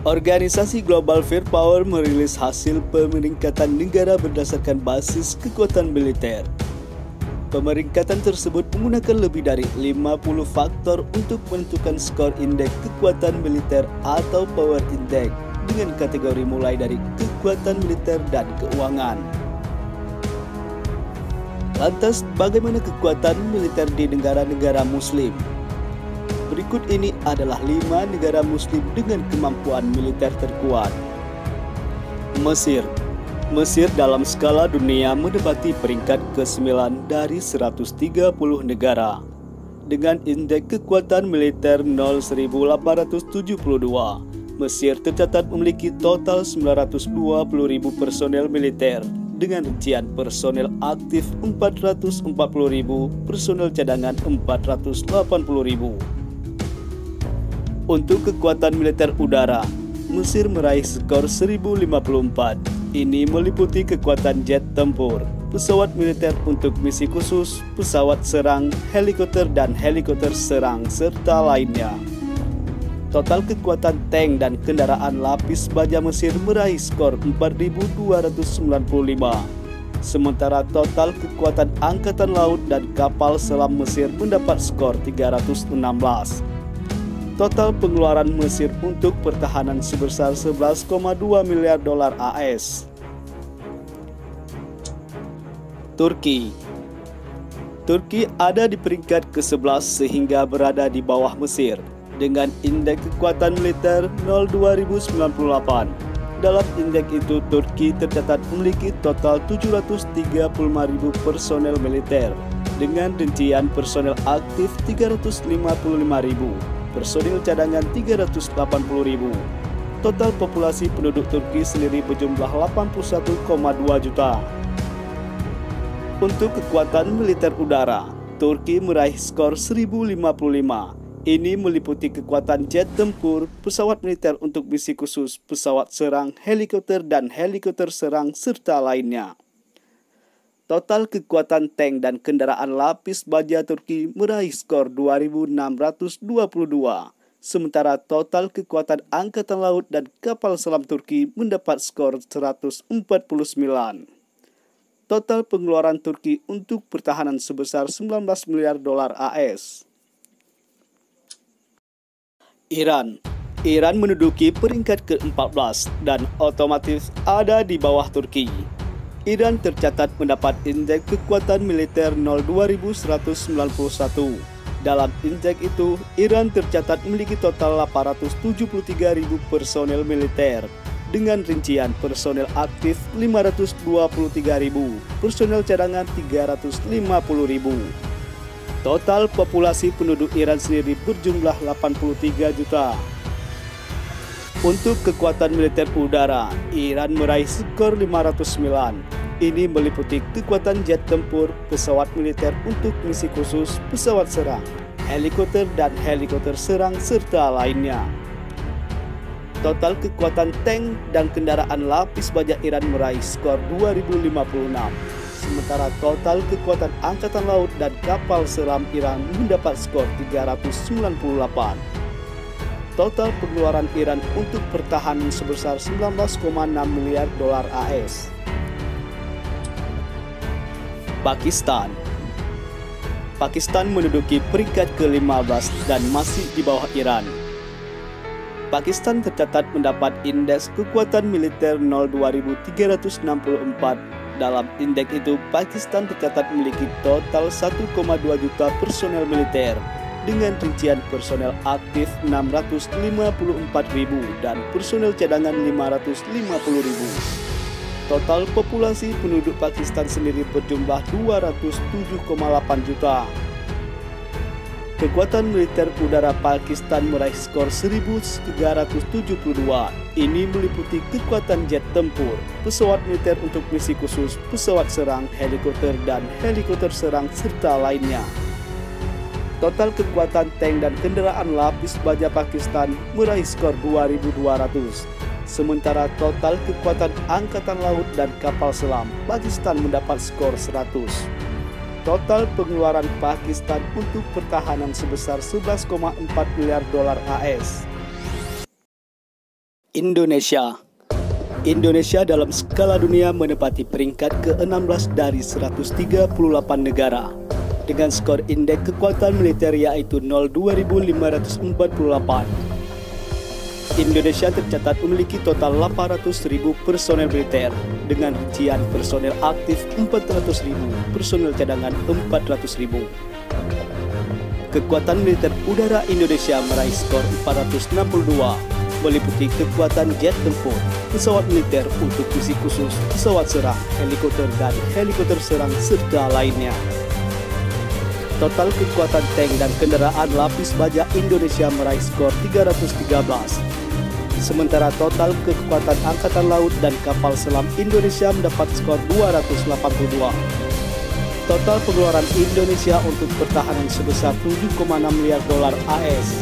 Organisasi Global Firepower merilis hasil pemeringkatan negara berdasarkan basis kekuatan militer. Pemeringkatan tersebut menggunakan lebih dari 50 faktor untuk menentukan skor indeks kekuatan militer atau Power Index dengan kategori mulai dari kekuatan militer dan keuangan. Lantas, bagaimana kekuatan militer di negara-negara Muslim? Berikut ini adalah 5 negara Muslim dengan kemampuan militer terkuat. Mesir. Mesir dalam skala dunia menempati peringkat ke-9 dari 130 negara. Dengan indeks kekuatan militer 0.872, Mesir tercatat memiliki total 920.000 personel militer dengan rincian personel aktif 440.000, personel cadangan 480.000. Untuk kekuatan militer udara, Mesir meraih skor 1054. Ini meliputi kekuatan jet tempur, pesawat militer untuk misi khusus, pesawat serang, helikopter dan helikopter serang, serta lainnya. Total kekuatan tank dan kendaraan lapis baja Mesir meraih skor 4.295. Sementara total kekuatan angkatan laut dan kapal selam Mesir mendapat skor 316. Total pengeluaran Mesir untuk pertahanan sebesar 11,2 miliar dolar AS. Turki ada di peringkat ke-11 sehingga berada di bawah Mesir dengan indeks kekuatan militer 0.2098. Dalam indeks itu, Turki tercatat memiliki total 735.000 personel militer dengan rincian personel aktif 355.000. Personil cadangan 380.000. Total populasi penduduk Turki sendiri berjumlah 81,2 juta. Untuk kekuatan militer udara, Turki meraih skor 1055. Ini meliputi kekuatan jet tempur, pesawat militer untuk misi khusus, pesawat serang, helikopter dan helikopter serang serta lainnya. Total kekuatan tank dan kendaraan lapis baja Turki meraih skor 2.622. Sementara total kekuatan angkatan laut dan kapal selam Turki mendapat skor 149. Total pengeluaran Turki untuk pertahanan sebesar 19 miliar dolar AS. Iran menduduki peringkat ke-14 dan otomatis ada di bawah Turki. Iran tercatat mendapat indeks kekuatan militer 02191. Dalam indeks itu, Iran tercatat memiliki total 873.000 personel militer dengan rincian personel aktif 523.000, personel cadangan 350.000. Total populasi penduduk Iran sendiri berjumlah 83 juta. Untuk kekuatan militer udara, Iran meraih skor 509. Ini meliputi kekuatan jet tempur, pesawat militer untuk misi khusus, pesawat serang, helikopter dan helikopter serang serta lainnya. Total kekuatan tank dan kendaraan lapis baja Iran meraih skor 2056. Sementara total kekuatan angkatan laut dan kapal selam Iran mendapat skor 398. Total pengeluaran Iran untuk pertahanan sebesar 19,6 miliar dolar AS. Pakistan menduduki peringkat ke-15 dan masih di bawah Iran. Pakistan tercatat mendapat indeks kekuatan militer 02364. Dalam indeks itu, Pakistan tercatat memiliki total 1,2 juta personel militer dengan rincian personel aktif 654.000 dan personel cadangan 550.000. Total populasi penduduk Pakistan sendiri berjumlah 207,8 juta. Kekuatan militer udara Pakistan meraih skor 1372. Ini meliputi kekuatan jet tempur, pesawat militer untuk misi khusus, pesawat serang, helikopter dan helikopter serang serta lainnya. Total kekuatan tank dan kendaraan lapis baja Pakistan meraih skor 2.200. Sementara total kekuatan angkatan laut dan kapal selam Pakistan mendapat skor 100. Total pengeluaran Pakistan untuk pertahanan sebesar 11,4 miliar dolar AS. Indonesia. Indonesia dalam skala dunia menempati peringkat ke-16 dari 138 negara dengan skor indeks kekuatan militer yaitu 0,2548. Indonesia tercatat memiliki total 800.000 personel militer dengan rincian personel aktif 400.000, personel cadangan 400.000. Kekuatan militer udara Indonesia meraih skor 462, meliputi kekuatan jet tempur, pesawat militer untuk misi khusus, pesawat serang, helikopter dan helikopter serang serta lainnya. Total kekuatan tank dan kendaraan lapis baja Indonesia meraih skor 313. Sementara total kekuatan angkatan laut dan kapal selam Indonesia mendapat skor 282. Total pengeluaran Indonesia untuk pertahanan sebesar 7,6 miliar dolar AS.